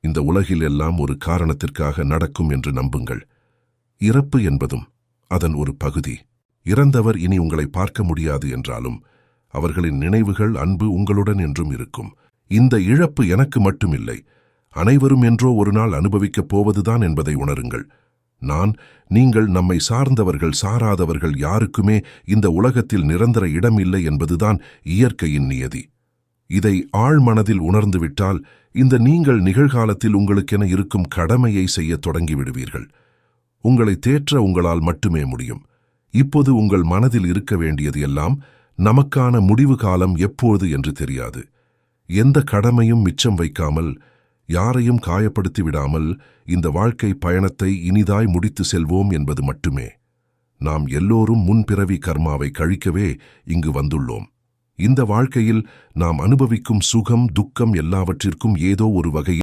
இந்த உலகில் எல்லாம் ஒரு காரணத்திற்காக நடக்கும் என்று நம்புங்கள். இறப்பு என்பதும் அதன் ஒரு பகுதி. இறந்தவர் இனி உங்களை பார்க்க முடியாது என்றாலும் அவர்களின் நினைவுகள், அன்பு உங்களுடன் என்றும் இருக்கும். இந்த இழப்பு எனக்கு மட்டுமில்லை, அனைவரும் என்றோ ஒரு நாள் அனுபவிக்கப் போவதுதான் என்பதை உணருங்கள். நீங்கள், நம்மை சார்ந்தவர்கள் சாராதவர்கள் யாருக்குமே இந்த உலகத்தில் நிரந்தர இடம் இல்லை என்பதுதான் இயற்கையின் நியதி. இதை ஆழ்மனதில் உணர்ந்துவிட்டால் இந்த நீங்கள் நிகழ்காலத்தில் உங்களுக்கென இருக்கும் கடமையை செய்ய தொடங்கிவிடுவீர்கள். உங்களை தேற்ற உங்களால் மட்டுமே முடியும். இப்போது உங்கள் மனதில் இருக்க வேண்டியது எல்லாம், நமக்கான முடிவு காலம் எப்போது என்று தெரியாது. எந்த கடமையும் மிச்சம் வைக்காமல், யாரையும் காயப்படுத்தி விடாமல் இந்த வாழ்க்கை பயணத்தை இனிதாய் முடித்து செல்வோம் என்பது மட்டுமே. நாம் எல்லோரும் முன்பிறவி கர்மாவை கழிக்கவே இங்கு வந்துள்ளோம். இந்த வாழ்க்கையில் நாம் அனுபவிக்கும் சுகம், துக்கம் எல்லாவற்றிற்கும் ஏதோ ஒரு வகையில்